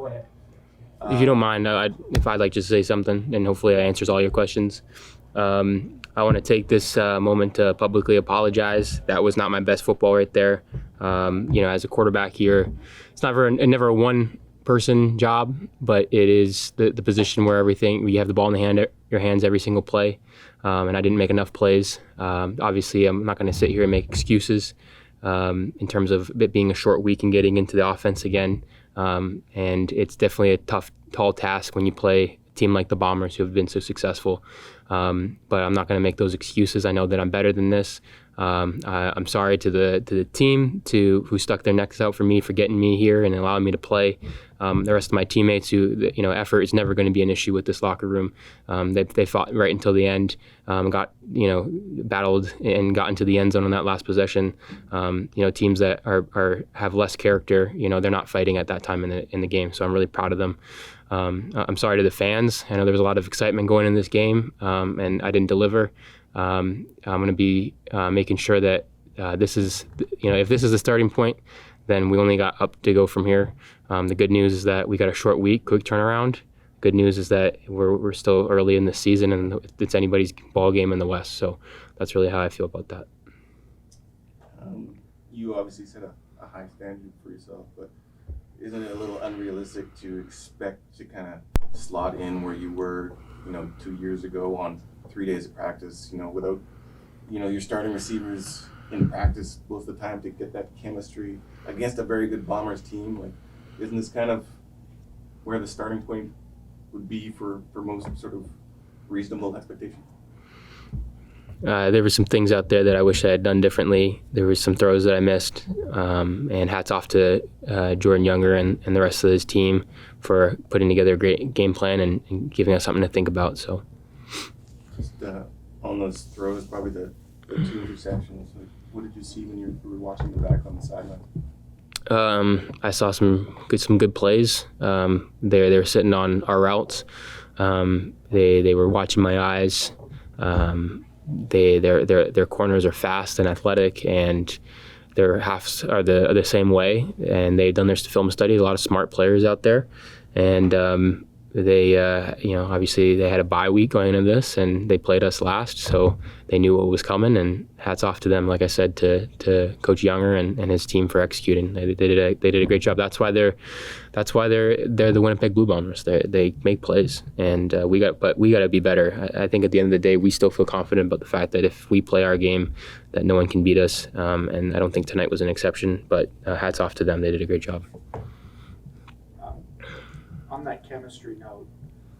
Go ahead. If you don't mind, if I'd like to say something, and hopefully that answers all your questions. I want to take this moment to publicly apologize. That was not my best football right there. As a quarterback here, it's never a one-person job, but it is the position where you have the ball in your hands every single play, and I didn't make enough plays. Obviously, I'm not going to sit here and make excuses in terms of it being a short week and getting into the offense again. And it's definitely a tough, tall task when you play a team like the Bombers who have been so successful. But I'm not going to make those excuses. I know that I'm better than this. I'm sorry to the team who stuck their necks out for me, for getting me here and allowing me to play. The rest of my teammates effort is never going to be an issue with this locker room. They fought right until the end, battled and got into the end zone on that last possession. Teams that have less character, they're not fighting at that time in the game. So I'm really proud of them. I'm sorry to the fans. I know there was a lot of excitement going in this game, and I didn't deliver. I'm going to be making sure that this is, if this is the starting point, then we only got up to go from here. The good news is that we got a short week, quick turnaround. Good news is that we're still early in the season, and it's anybody's ball game in the West. So that's really how I feel about that. You obviously set a high standard for yourself, but isn't it a little unrealistic to expect to kind of slot in where you were, 2 years ago on 3 days of practice, without, your starting receivers in practice most of the time to get that chemistry against a very good Bombers team? Like, isn't this kind of where the starting point would be for most sort of reasonable expectations? There were some things out there that I wish I had done differently. There were some throws that I missed, and hats off to Jordan Younger and the rest of his team for putting together a great game plan and giving us something to think about. So, just on those throws, probably the 2 interceptions. Like, what did you see when you were watching the back on the sideline? I saw some good plays. They were sitting on our routes. They were watching my eyes. Their corners are fast and athletic, and their halves are the same way. And they've done their film study. A lot of smart players out there, and they obviously they had a bye week going into this, and they played us last, so they knew what was coming. And hats off to them, like I said, to Coach Younger and his team for executing. They did a great job. That's why they're the Winnipeg Blue Bombers. They make plays, and we got to be better. I think at the end of the day, we still feel confident about the fact that if we play our game, that no one can beat us. And I don't think tonight was an exception. But hats off to them. They did a great job. On that chemistry note,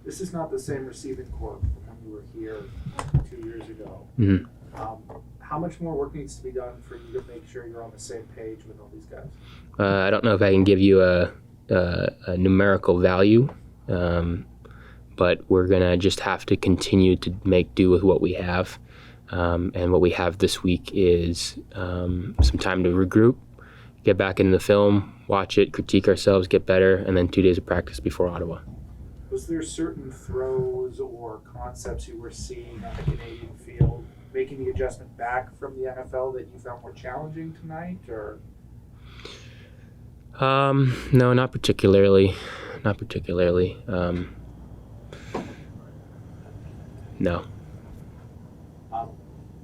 this is not the same receiving corps from when you were here 2 years ago. Mm-hmm. How much more work needs to be done for you to make sure you're on the same page with all these guys? I don't know if I can give you a numerical value, but we're going to just have to continue to make do with what we have. And what we have this week is some time to regroup, get back into the film, watch it, critique ourselves, get better, and then 2 days of practice before Ottawa. Was there certain throws or concepts you were seeing on the Canadian field, making the adjustment back from the NFL that you found more challenging tonight, or? No, not particularly. No.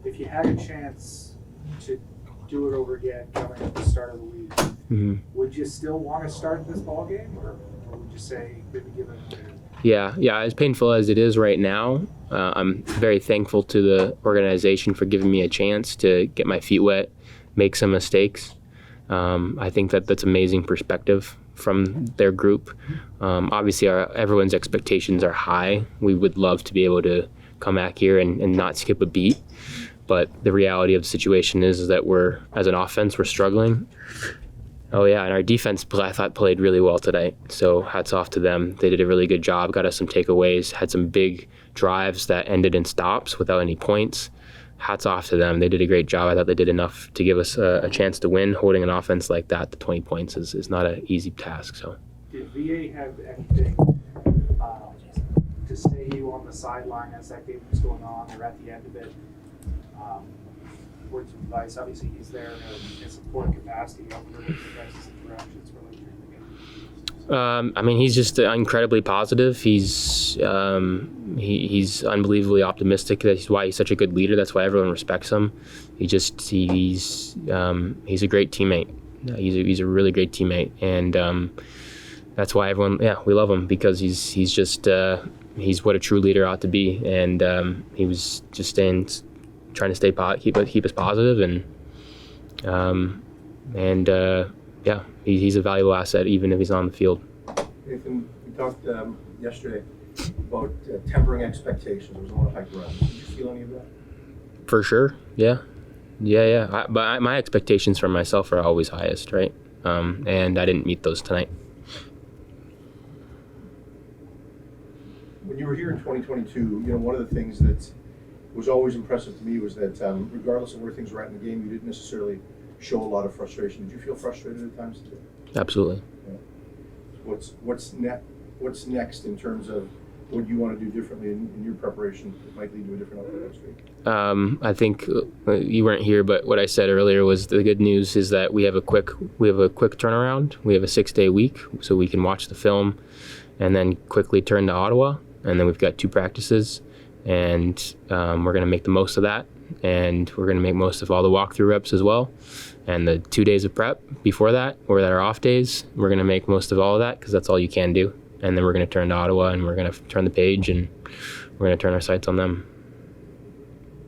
If you had a chance to do it over again coming at the start of the week, Mm-hmm. would you still want to start this ball game, or would you say maybe give it a minute? Yeah. As painful as it is right now, I'm very thankful to the organization for giving me a chance to get my feet wet, make some mistakes. I think that's amazing perspective from their group. Obviously, everyone's expectations are high. We would love to be able to come back here and not skip a beat. But the reality of the situation is that as an offense, we're struggling. Oh, yeah, and our defense, I thought, played really well tonight. So hats off to them. They did a really good job, got us some takeaways, had some big drives that ended in stops without any points. Hats off to them. They did a great job. I thought they did enough to give us a chance to win. Holding an offense like that to 20 points is not an easy task. So, did VA have anything to stay you on the sideline as that game was going on, or at the end of it? Words of advice. Obviously, he's there in a support capacity. What were your guys' interactions related to the game? I mean, he's just incredibly positive. He's unbelievably optimistic. That's why he's such a good leader. That's why everyone respects him. He's a great teammate. He's a really great teammate, and that's why everyone, we love him, because he's just he's what a true leader ought to be. And he was just trying to keep us positive, and he's a valuable asset even if he's not on the field. Nathan, we talked yesterday about tempering expectations. There was a lot of hype around it. Did you feel any of that? For sure, yeah. But my expectations for myself are always highest, right? And I didn't meet those tonight. When you were here in 2022, one of the things that was always impressive to me was that regardless of where things were at in the game, you didn't necessarily show a lot of frustration. Did you feel frustrated at times today? Absolutely. Yeah. What's next in terms of what you want to do differently in your preparation that might lead to a different outcome next week? I think you weren't here, but what I said earlier was the good news is that we have a quick turnaround. We have a 6-day week, so we can watch the film and then quickly turn to Ottawa. And then we've got 2 practices, and we're going to make the most of that. And we're going to make most of all the walkthrough reps as well. And the 2 days of prep before that, or that are off days, we're going to make most of all of that, because that's all you can do. And then we're going to turn to Ottawa, and we're going to turn the page, and we're going to turn our sights on them.